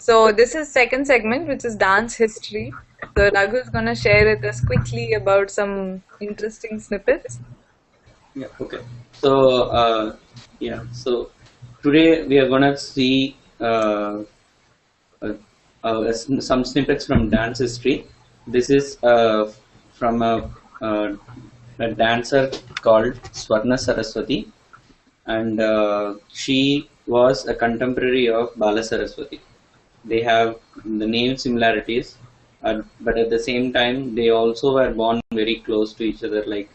So this is second segment, which is dance history. So Raghu is gonna share with us quickly about some interesting snippets. Yeah, okay. So, so today we are gonna see uh, some snippets from dance history. This is from uh, a dancer called Swarna Saraswathi, and she was a contemporary of Balasaraswati. They have the name similarities, but at the same time, they also were born very close to each other. Like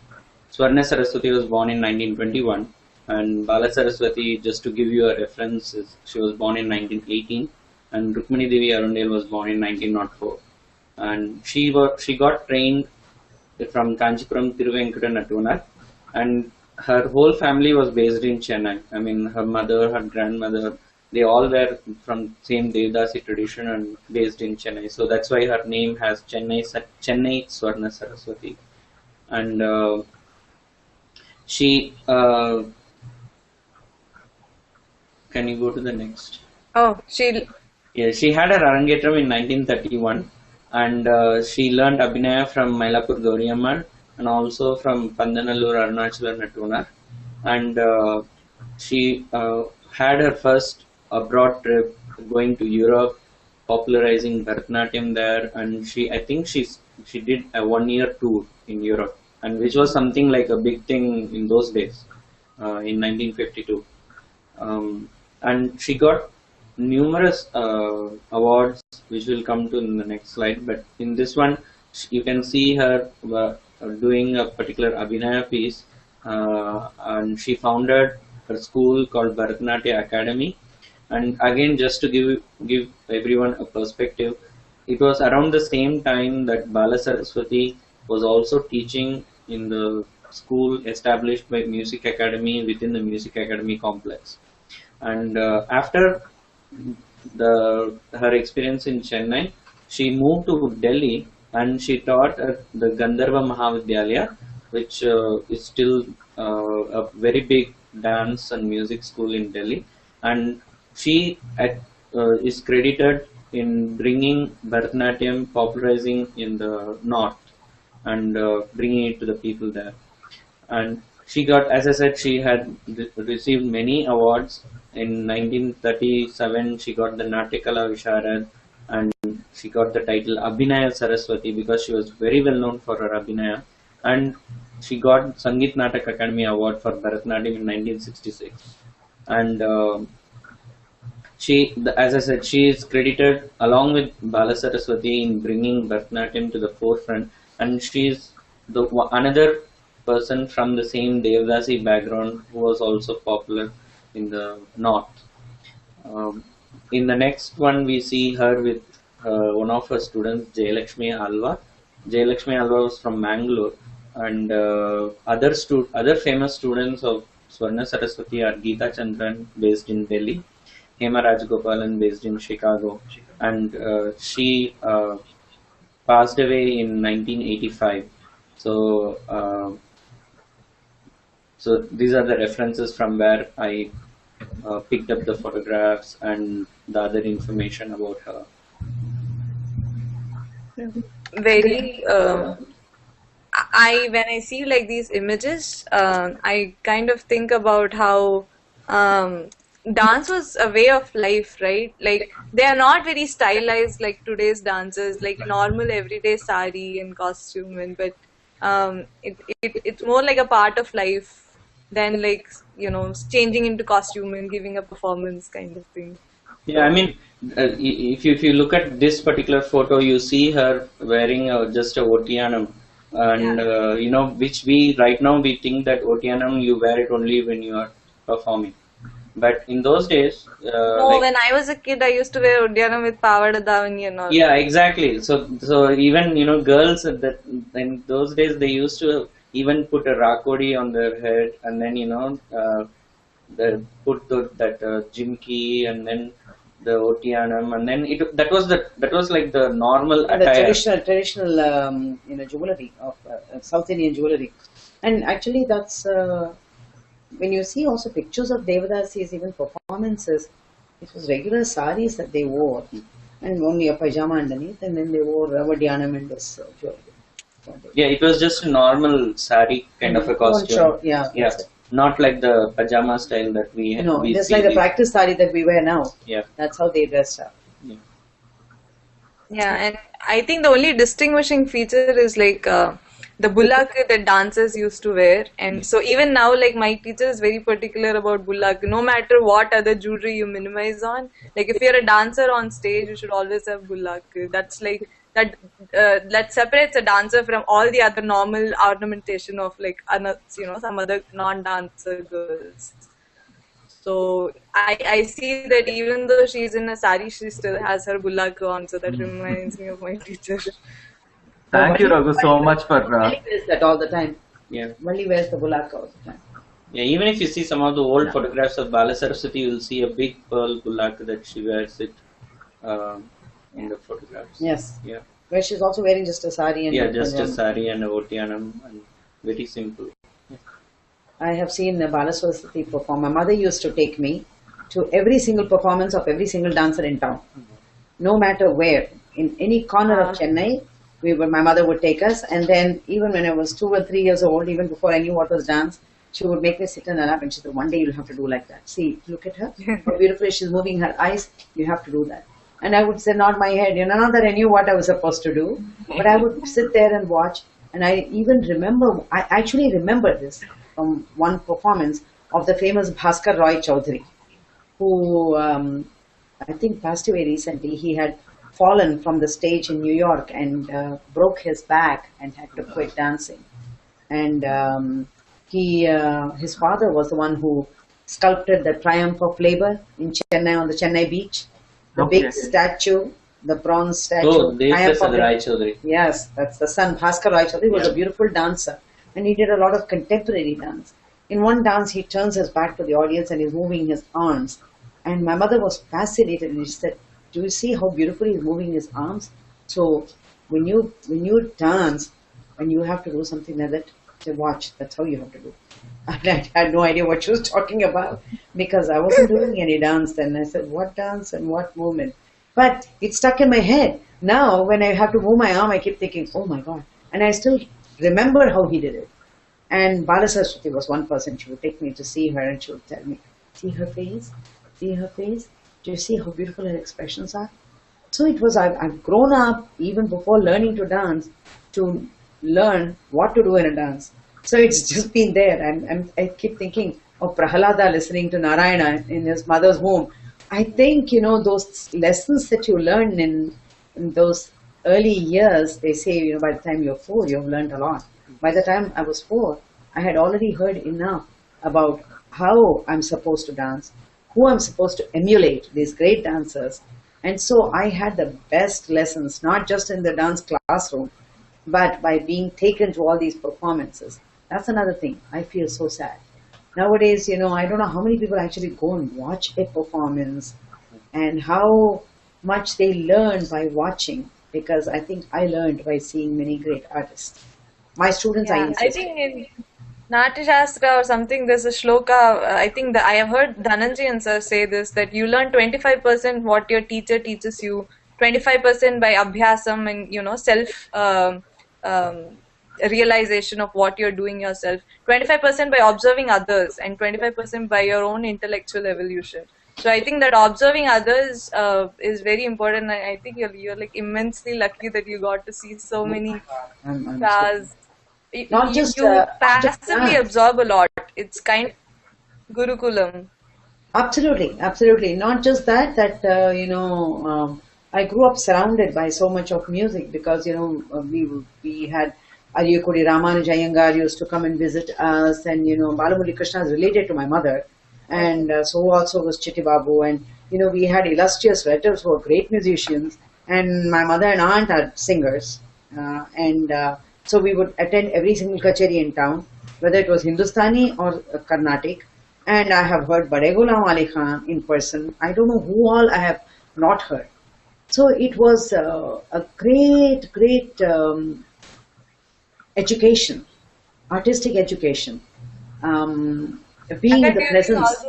Swarna Saraswati was born in 1921, and Balasaraswati, just to give you a reference, she was born in 1918, and Rukmini Devi Arundel was born in 1904. And she got trained from Kanchipuram Tiruvenkata Nattunar, and her whole family was based in Chennai. I mean, her mother, her grandmother, they all were from same devadasi tradition and based in Chennai. So that's why her name has Chennai Swarna Saraswati. And she can you go to the next? Oh, she Yeah, she had her Arangetram in 1931, and she learned Abhinaya from Mylapore Gauriamman and also from Pandanallur Arunachala Nattunar. And she had her first abroad trip going to Europe, popularizing Bharatanatyam there, and I think she did a 1 year tour in Europe, and which was something like a big thing in those days, in 1952. And she got numerous awards, which will come to in the next slide. But in this one, you can see her doing a particular Abhinaya piece, and she founded her school called Bharatanatyam Academy. And again, just to give everyone a perspective, it was around the same time that Balasaraswati was also teaching in the school established by Music Academy within the Music Academy complex. And after her experience in Chennai, she moved to Delhi and she taught at the Gandharva Mahavidyalaya, which is still a very big dance and music school in Delhi. And she is credited in bringing Bharatanatyam, popularizing in the north and bringing it to the people there. And she got, as I said, she had received many awards. In 1937, she got the Natyakala Visharad, and she got the title Abhinaya Saraswati because she was very well known for her Abhinaya. And she got Sangeet Natak Academy Award for Bharatanatyam in 1966. And as I said, she is credited along with Balasaraswati in bringing Bharatanatyam to the forefront, and she is another person from the same Devadasi background who was also popular in the north. In the next one, we see her with one of her students, Jayalakshmi Alva. Jayalakshmi Alva was from Mangalore, and other famous students of Swarna Saraswati are Geeta Chandran, based in Delhi, Hema Rajgopalan, based in Chicago, and she passed away in 1985. So these are the references from where I picked up the photographs and the other information about her. very when I see like these images, I kind of think about how dance was a way of life, right? Like they are not very stylized like today's dancers, like normal everyday sari and costume, but it's more like a part of life than like changing into costume and giving a performance kind of thing. Yeah, I mean, if you look at this particular photo, you see her wearing just a Otiyanam, and which right now we think that Otiyanam you wear it only when you are performing. But in those days, when I was a kid, I used to wear Udyanam with Pavada Davani and all. Yeah, exactly. So even girls in those days they used to even put a rakodi on their head, and then they put that jimki, and then the Otiyanam, and then that was like the normal attire. The traditional jewelry of South Indian jewelry, and actually that's. When you see also pictures of Devadasis, even performances, it was regular saris that they wore. and only a pajama underneath, and then they wore Vadyanam and this jewelry. Yeah, it was just a normal sari kind of a costume. Sure, yeah. Yeah, not like the pajama style that we have. No, just like the practice sari that we wear now. Yeah. That's how they dressed up. Yeah. Yeah, and I think the only distinguishing feature is like the bulak that dancers used to wear. And so even now, like my teacher is very particular about bulak. No matter what other jewelry you minimize on, like if you're a dancer on stage, you should always have bulak. That's like that separates a dancer from all the other normal ornamentation of like some other non-dancer girls. So I see that even though she's in a sari, she still has her bulak on. So that reminds me of my teacher. Thank you, Raghu, so much for. Valli wears that all the time. Yeah. Valli wears the bulak all the time. Yeah, even if you see some of the old photographs of Balasaraswati, you will see a big pearl bulak that she wears it in the photographs. Yes. Yeah. Where she's also wearing just a sari and just a sari and a Vatyanam, and very simple. I have seen Balasaraswati perform. My mother used to take me to every single performance of every single dancer in town. No matter where, in any corner of Chennai, my mother would take us. And then even when I was 2 or 3 years old, even before I knew what was dance, she would make me sit in her lap and she said, one day you'll have to do like that. See, look at her. How beautifully she's moving her eyes. You have to do that. And I would say, nod my head, not that I knew what I was supposed to do, but I would sit there and watch. And I actually remember this from one performance of the famous Bhaskar Roy Chaudhary, who I think passed away recently. He had fallen from the stage in New York and broke his back and had to quit dancing. And his father was the one who sculpted the Triumph of Labor in Chennai on the Chennai beach. The big statue, the bronze statue. Oh, Devadasi Rai Chaudhary. Yes, that's the son. Bhaskar Roy Chaudhary was a beautiful dancer, and he did a lot of contemporary dance. In one dance, he turns his back to the audience and is moving his arms. And my mother was fascinated, and she said, "Do you see how beautifully he's moving his arms? So when you dance, and you have to do something like that, say, watch. That's how you have to do." And I had no idea what she was talking about because I wasn't doing any dance then. I said, what dance and what movement? But it stuck in my head. Now, when I have to move my arm, I keep thinking, oh my God. And I still remember how he did it. And Balasaraswati was one person. She would take me to see her and she would tell me, see her face? See her face? Do you see how beautiful her expressions are? So it was, I've grown up even before learning to dance to learn what to do in a dance. So it's just been there. And I keep thinking of Prahalada listening to Narayana in his mother's womb. I think, those lessons that you learn in those early years, they say, by the time you're 4, you've learned a lot. By the time I was 4, I had already heard enough about how I'm supposed to dance, who I'm supposed to emulate, these great dancers. And so I had the best lessons, not just in the dance classroom, but by being taken to all these performances. That's another thing. I feel so sad. Nowadays, I don't know how many people actually go and watch a performance and how much they learn by watching, because I think I learned by seeing many great artists. My students, I insist. I think in Natya Shastra or something, there's a shloka, I think that I have heard Dhananjayan sir say this, that you learn 25% what your teacher teaches you, 25% by abhyasam and, self realization of what you're doing yourself, 25% by observing others, and 25% by your own intellectual evolution. So I think that observing others is very important. I think you're like immensely lucky that you got to see so many stars. You passively absorb a lot. It's kind of Gurukulam. Absolutely. Not just that, I grew up surrounded by so much of music because, we had Ariyakudi Ramanuja Iyengar used to come and visit us, and, Balamurali Krishna is related to my mother, and so also was Chitti Babu, and, we had illustrious relatives who were great musicians, and my mother and aunt are singers, so we would attend every single kacheri in town, whether it was Hindustani or Carnatic, and I have heard Bade Ghulam Ali Khan in person. I don't know who all I have not heard. So it was a great education, artistic education, being in the presence.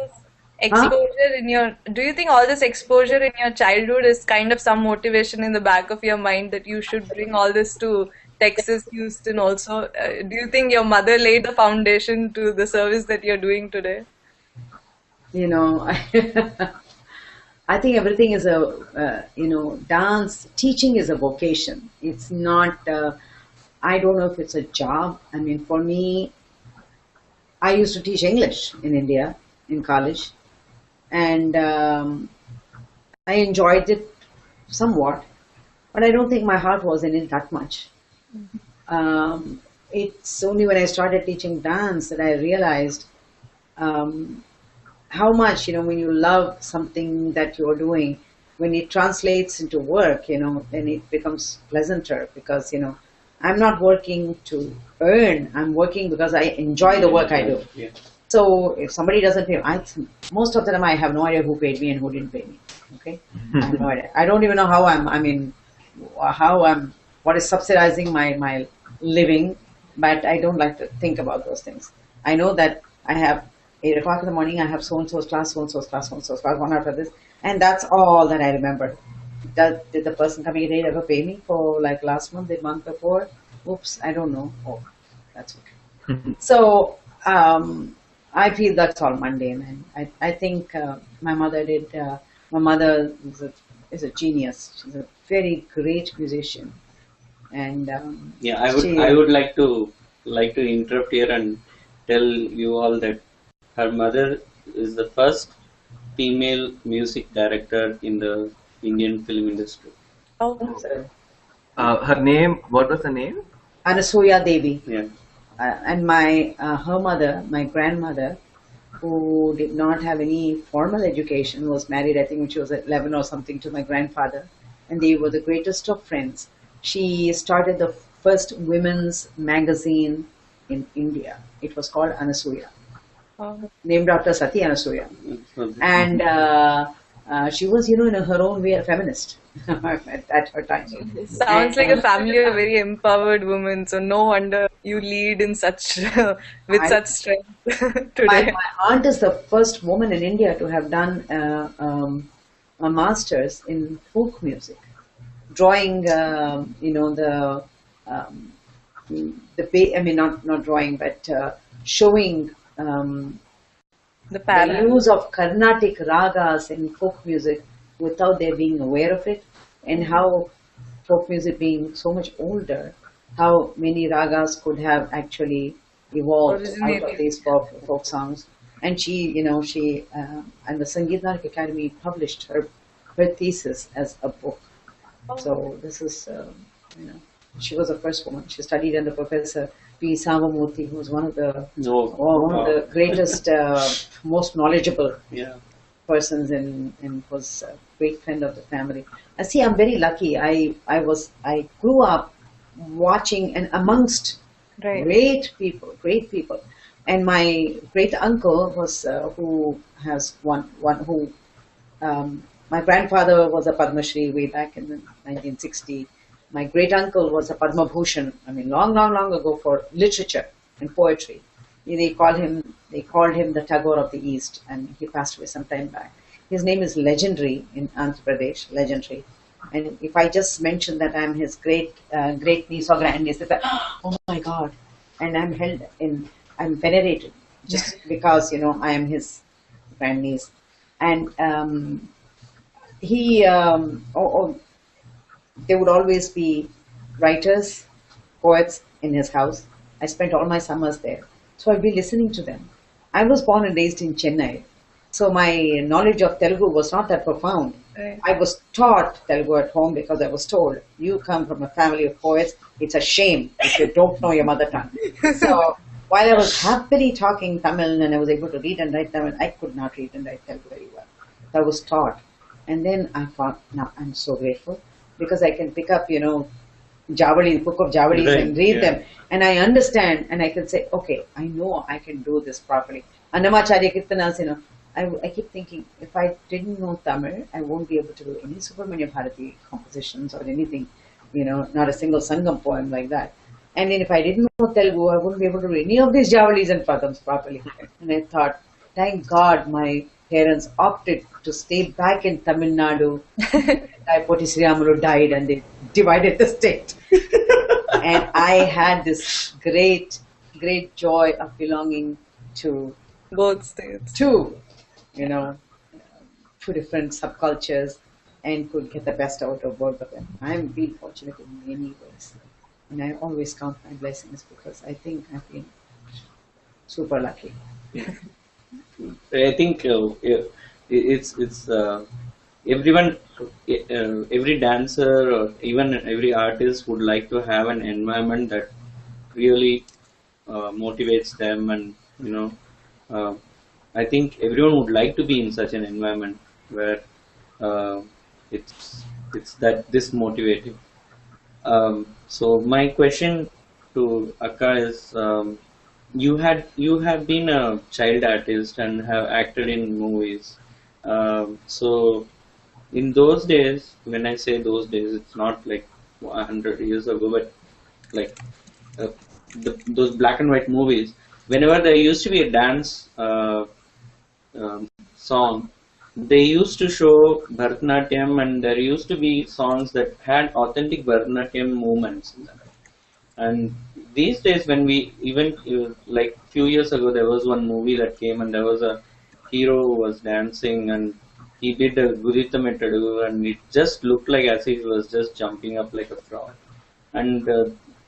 Huh? exposure in your, do you think all this exposure in your childhood is kind of some motivation in the back of your mind that you should bring all this to Texas, Houston also? Do you think your mother laid the foundation to the service that you're doing today? You know, I think everything is dance teaching is a vocation. It's not. I don't know if it's a job. I mean, for me, I used to teach English in India in college, and I enjoyed it somewhat, but I don't think my heart was in it that much. It's only when I started teaching dance that I realized how much, when you love something that you're doing, when it translates into work, then it becomes pleasanter because, I'm not working to earn, I'm working because I enjoy the work I do. Yeah. So if somebody doesn't pay, most of the time I have no idea who paid me and who didn't pay me. Okay, I have no idea. I don't even know how what is subsidizing my living, but I don't like to think about those things. I know that I have 8 o'clock in the morning. I have so and so's class, so and so's class, so and so's class, one after this, and that's all that I remember. Did the person coming in ever pay me for like last month, the month before? Oops, I don't know. Oh, that's okay. So I feel that's all mundane, and I think my mother did. My mother is a genius. She's a very great musician, and Yeah, I would like to interrupt here and tell you all that her mother is the first female music director in the Indian film industry. Oh, Her name, what was the name? Anasuya Devi. Yeah. And her mother, my grandmother, who did not have any formal education, was married, I think, when she was 11 or something, to my grandfather, and they were the greatest of friends. She started the first women's magazine in India. It was called Anasuya, named after Sati Anasuya. And she was, in her own way, a feminist at her time. sounds like a family of very empowered women. So no wonder you lead in such with such strength today. My aunt is the first woman in India to have done a master's in folk music, drawing. Not drawing, but showing The the use of Carnatic ragas in folk music without their being aware of it, and how folk music being so much older, how many ragas could have actually evolved out of these folk songs. And she and the Sangeet Natak Academy published her thesis as a book. So this is, she was the first woman. She studied under Professor P. Savamurthy, who was one of the greatest, most knowledgeable persons and was a great friend of the family. I see. I'm very lucky. I grew up watching and amongst great people, and my great uncle was my grandfather was a Padma Shri way back in 1960. My great uncle was a Padma Bhushan. I mean, long ago for literature and poetry. They called him the Tagore of the East, and he passed away some time back. His name is legendary in Andhra Pradesh, legendary. And if I just mention that I'm his great niece or grandniece, they say, oh my God! And I'm venerated just because I am his grandniece. And there would always be writers, poets in his house. I spent all my summers there. So I'd be listening to them. I was born and raised in Chennai. So my knowledge of Telugu was not that profound. Right. I was taught Telugu at home because I was told, you come from a family of poets, it's a shame if you don't know your mother tongue. So while I was happily talking Tamil and I was able to read and write Tamil, I could not read and write Telugu very well. I was taught. And then I thought, now I'm so grateful because I can pick up, Javali, book of Javalis and read them. And I understand and I can say, okay, I know I can do this properly. Annamacharya Kirtanas, I keep thinking, if I didn't know Tamil, I won't be able to do any Subramanya Bharati compositions or anything, not a single Sangam poem like that. And then if I didn't know Telugu, I wouldn't be able to do any of these Javalis and Padams properly. And I thought, thank God my parents opted to stay back in Tamil Nadu. Poti Sri Ramulu died and they divided the state. And I had this great, great joy of belonging to Both states. two, you know, two different subcultures and could get the best out of both of them. I'm been fortunate in many ways. And I always count my blessings because I think I've been super lucky. I think it's everyone, every dancer or even every artist would like to have an environment that really motivates them, and uh, I think everyone would like to be in such an environment where uh, it's that this motivating. So my question to Akka is, you have been a child artist and have acted in movies. So in those days, when I say those days, it's not like 100 years ago, but like uh, those black and white movies. Whenever there used to be a dance song, they used to show Bharatanatyam, and there used to be songs that had authentic Bharatanatyam movements in them. And these days, when we even like few years ago, there was one movie that came, and there was a hero who was dancing, and he did a Gudita Metadu, and it just looked like as if he was just jumping up like a frog. And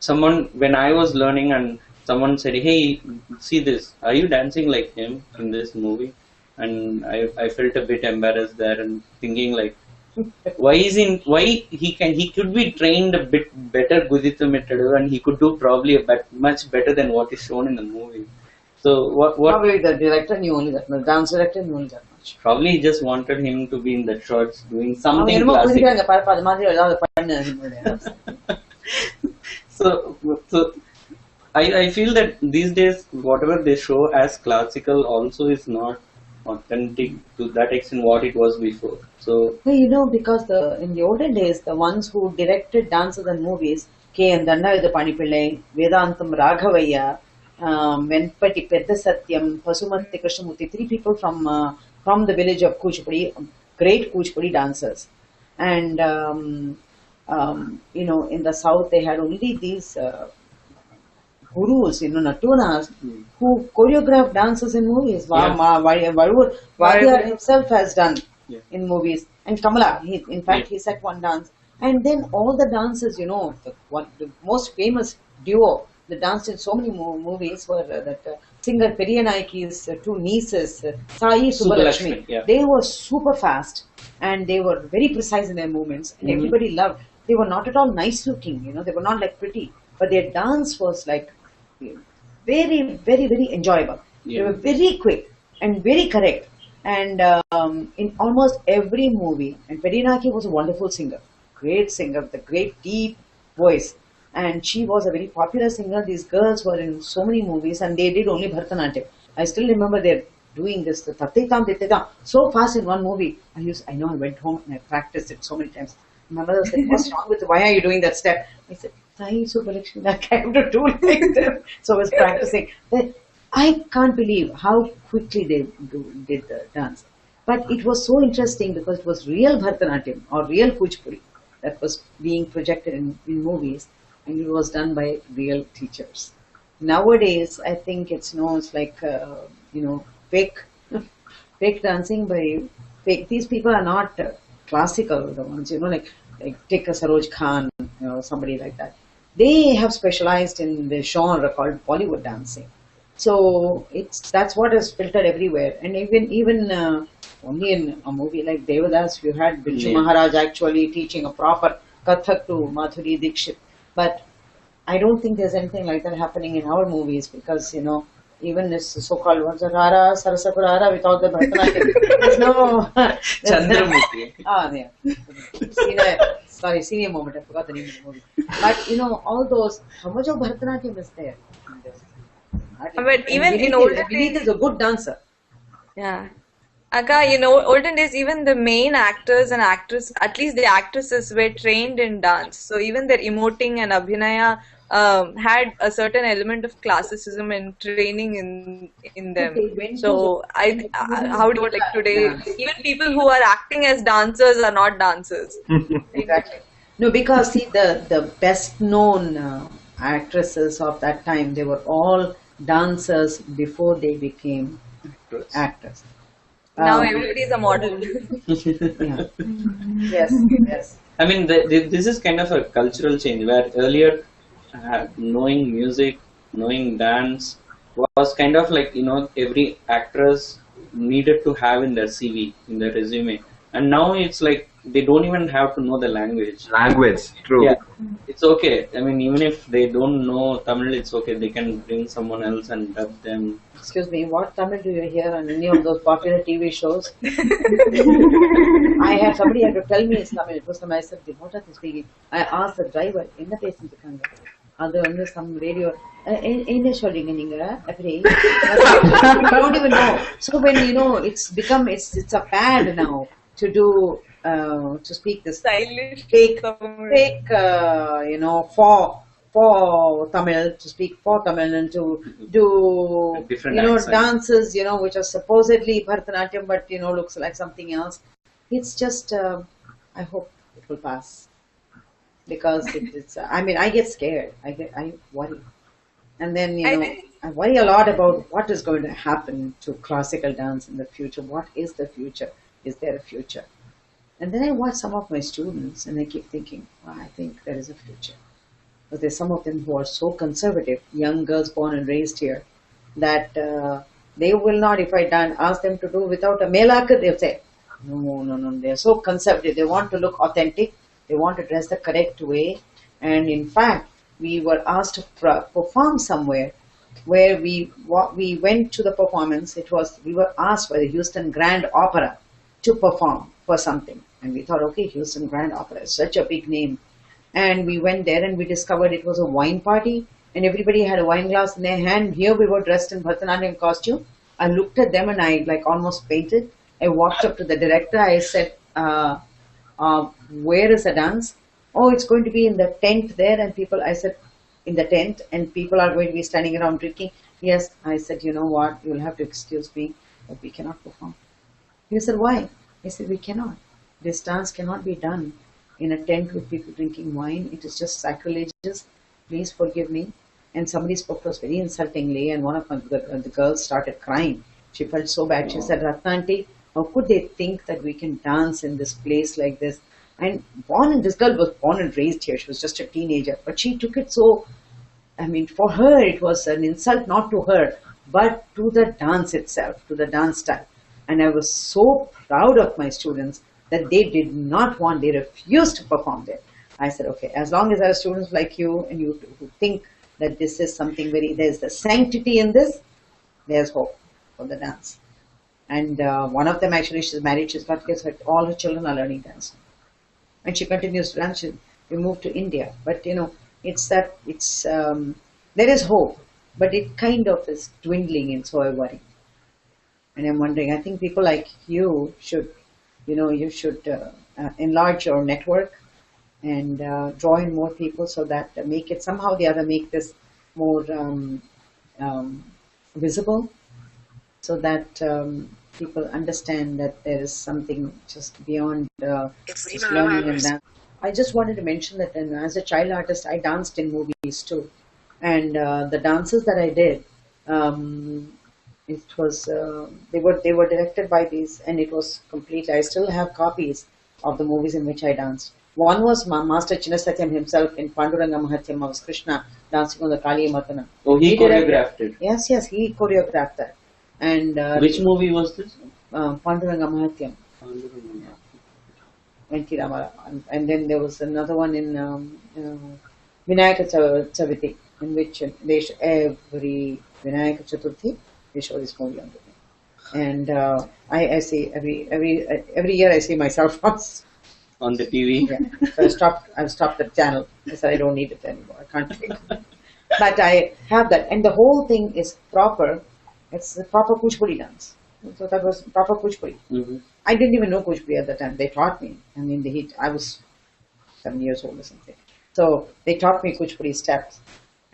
someone, when I was learning, and someone said, "Hey, see this? Are you dancing like him in this movie?" And I felt a bit embarrassed there, and thinking like, why he could be trained a bit better Gudita Metadu, and he could do probably much better than what is shown in the movie. So what Probably the director knew only that much, dance director knew only that much. probably he just wanted him to be in the shots doing something என்னமோ classic. புரிஞ்சுக்காங்க பாருப்பா அது மாதிரி ஏதாவது பண்ணு. So I feel that these days whatever they show as classical also is not authentic to that extent what it was before. So Well, because in the olden days, the ones who directed dances and movies, K. and Dandayuda Panipillai, Vedantam Raghavaya, Venpati Pedda Satyam, Pasumarthi Krishnamurthy, three people from the village of Kuchipudi, great Kuchipudi dancers. And, in the south, they had only these gurus, Natunas, who choreographed dances in movies. Vadyar himself has done in movies. And Kamala, in fact, he set one dance. And then all the dances, the most famous duo that danced in so many movies were that singer Periyanayiki's two nieces, Sai-Subbulakshmi. Yeah. They were super fast and they were very precise in their movements, and everybody loved. They were not at all nice looking, they were not like pretty, but their dance was like very, very, very enjoyable. They were very quick and very correct. And in almost every movie, and Periyanaiki was a wonderful singer, great singer with a great deep voice. And she was a very popular singer. These girls were in so many movies, and they did only Bharatanatyam. I still remember they're doing this, the Tattetam, so fast in one movie. I know I went home and I practiced it so many times. My mother said, "What's wrong with you? Why are you doing that step?" I said, Sai-Subbulakshmi, I have to do like them. So I was practicing. I can't believe how quickly they did the dance. But it was so interesting because it was real Bharatanatyam or real Kuchipudi that was being projected in movies, and it was done by real teachers. Nowadays, I think it's like, fake, fake dancing by fake. These people are not classical, the ones, like take a Saroj Khan, somebody like that. They have specialized in the genre called Bollywood dancing. So that's what is filtered everywhere. And even only in a movie like Devadasi, you had Bilju Maharaj actually teaching a proper Kathak to Madhuri Dixit. But I don't think there's anything like that happening in our movies because, even this so-called ones are Rara, Sarasapurara without the Bharatanatyam. There's no... Chandramukhi. Senior moment, I forgot the name of the movie. But, all those, how much of Bharatanatyam is there? But even in olden Vineet is a good dancer. Yeah. Akka, olden days, even the main actors and actresses, at least the actresses, were trained in dance. So even their emoting and abhinaya had a certain element of classicism and training in them. They went to So how do you like today? dance. Even people who are acting as dancers are not dancers. Exactly. No, because see, the best known actresses of that time, they were all dancers before they became actors. Now Um, everybody is a model. yeah. Yes, yes. I mean, this is kind of a cultural change where earlier knowing music, knowing dance was kind of like, every actress needed to have in their CV, in their resume. And now it's like they don't even have to know the language. Language, true. Yeah, it's okay. I mean, even if they don't know Tamil, it's okay. They can bring someone else and dub them. Excuse me, what Tamil do you hear on any of those popular TV shows? I had somebody had to tell me it's Tamil. It was Tamil. I said, what are they speaking? I asked the driver, என்ன பேசிட்டு இருக்காங்க? அது வந்து some radio, என்ன சொல்றீங்க நீங்க? அப்படி. I don't even know. So when it's become, it's a fad now to do, to speak this Stylish fake, Tamil. for Tamil, to speak for Tamil and to do, Different accent. dances, which are supposedly Bharatanatyam, but, looks like something else. It's just, I hope it will pass. Because it's, I mean, I get scared. I worry. And then, I worry a lot about what is going to happen to classical dance in the future. What is the future? Is there a future? And then I watch some of my students and I keep thinking, I think there is a future. But there's some of them who are so conservative, young girls born and raised here, that they will not, if I ask them to do without a melaka, they'll say, no, they're so conservative. They want to look authentic. They want to dress the correct way. And in fact, we were asked to perform somewhere where we went to the performance. We were asked by the Houston Grand Opera to perform for something. And we thought, okay, Houston Grand Opera is such a big name. And we went there and we discovered it was a wine party and everybody had a wine glass in their hand. Here we were dressed in Bharatanatyam costume. I looked at them and I almost fainted. I walked up to the director. I said, where is the dance? Oh, it's going to be in the tent there. And I said, in the tent, and people are going to be standing around drinking. Yes, I said, you know what? You'll have to excuse me, but we cannot perform. He said, why? I said, we cannot. This dance cannot be done in a tent with people drinking wine. It is just sacrilegious. Please forgive me. And somebody spoke to us very insultingly, and one of the girls started crying. She felt so bad. She said, Rathna aunty, how could they think that we can dance in this place like this? And this girl was born and raised here. She was just a teenager. But she took it so, I mean, for her it was an insult not to her, but to the dance itself, to the dance style. And I was so proud of my students that they did not want, they refused to perform there. I said, okay, as long as there are students like you and you who think that this is something there's the sanctity in this, there's hope for the dance. And one of them actually, she's married, she's got kids, all her children are learning dance. And she continues to dance. We moved to India. But, there is hope, but it kind of is dwindling, and so I worry. And I'm wondering, I think people like you should, you should enlarge your network and draw in more people so that make it somehow or the other, make this more visible, so that people understand that there is something just beyond just learning and dance. I just wanted to mention that as a child artist, I danced in movies too. And the dances that I did, it was they were directed by these, and it was complete. I still have copies of the movies in which I danced. One was Master Chinnasatyam himself in Panduranga Mahatyam of Krishna dancing on the Kaliya Matana. Oh, he choreographed it. Yes, he choreographed that. And which movie was this? Panduranga Mahatyam. N.T. Rama. And then there was another one in Vinayaka Chavithi, in which they every Vinayaka Chaturthi they show this movie on the thing. And I see every year I see myself on the TV. Yeah. So I've stopped the channel. I said I don't need it anymore. I can't take it. But I have that, and the whole thing is proper. It's the proper Kuchipudi dance. So that was proper Kuchipudi. Mm-hmm. I didn't even know Kuchipudi at the time. They taught me. I mean, I was 7 years old or something. So they taught me Kuchipudi steps.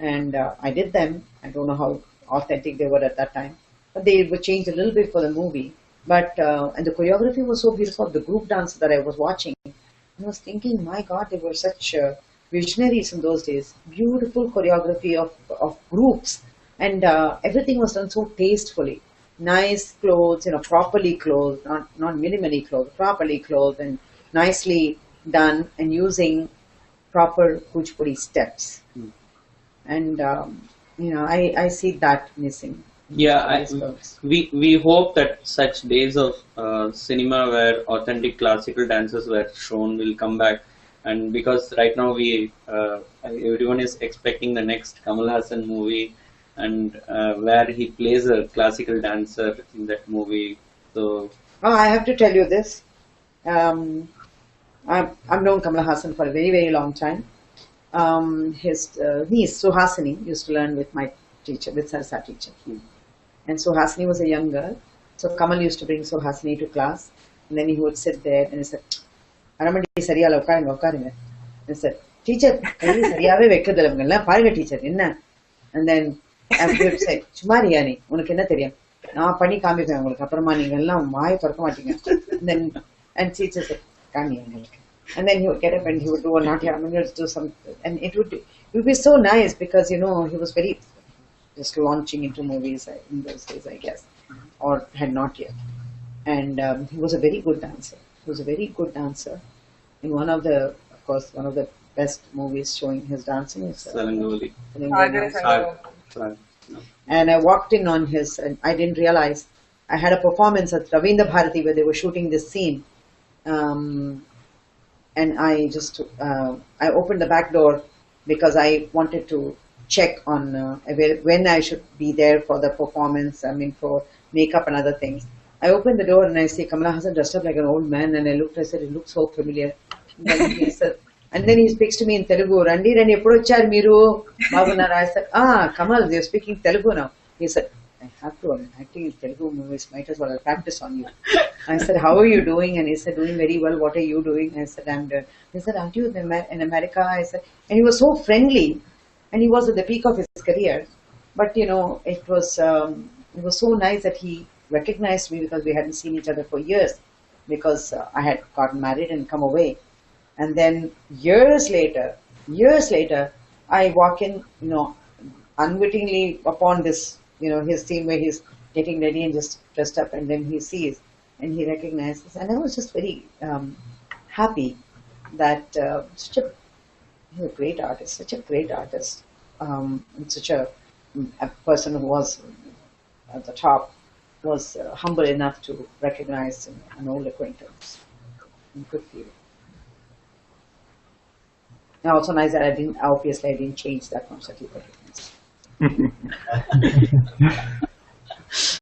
and I did them. I don't know how authentic they were at that time, but they were changed a little bit for the movie. But and the choreography was so beautiful. The group dance that I was watching, I was thinking, my God, they were such visionaries in those days. Beautiful choreography of groups, and everything was done so tastefully. Nice clothes, properly clothed, not minimally clothed, properly clothed, and nicely done, and using proper kuchipudi steps. And I see that missing. Yeah, we hope that such days of cinema where authentic classical dances were shown will come back, and because right now everyone is expecting the next Kamal Hassan movie, and where he plays a classical dancer in that movie. So I have to tell you this. I've known Kamal Hassan for a very, very long time. His niece Suhasini used to learn with my teacher, with Sarasa teacher. And Suhasini was a young girl. So Kamal used to bring Suhasini to class. And then he would sit there and he said, Aramandi sariyala ukkarunga. And said, teacher, sariyave vekkadala paaruga teacher, enna? And then after he would say, Chumariya ni, unakku enna theriyum? நான் பண்ணி காமிப்பேன் உங்களுக்கு அப்புறமா நீங்க எல்லாம் வாயை திறக்க மாட்டீங்க. And teacher said, காமி எங்களுக்கு. And then he would get up and he would do a natya, and he would do some, and it would be so nice because he was very just launching into movies in those days, I guess, or had not yet. And he was a very good dancer. He was a very good dancer. In one of the best movies showing his dancing is Salangoli. And I walked in on his, and I didn't realize I had a performance at Ravindra Bharati where they were shooting this scene. And I opened the back door because I wanted to check on when I should be there for the performance, for makeup and other things. I opened the door and I see Kamal Hassan dressed up like an old man, and I said, it looks so familiar. And then he speaks to me in Telugu, Randi eppudu vachar meeru bagunnara. I said, Kamal, you're speaking Telugu now. He said, I have to, I'm acting in Telugu movies, might as well practice on you. I said, how are you doing? And he said, doing very well. What are you doing? I said, I'm doing. He said, aren't you in America? I said, and he was so friendly, and he was at the peak of his career. But it was so nice that he recognized me because we hadn't seen each other for years, because I had gotten married and come away. And then years later, I walk in, unwittingly upon this, his scene where he's getting ready and just dressed up, and then he sees and he recognizes. And I was just very happy that he's a great artist, such a great artist, and such a person who was at the top, was humble enough to recognize an old acquaintance. Good for you. Now, also nice that I didn't change that much that you recognize.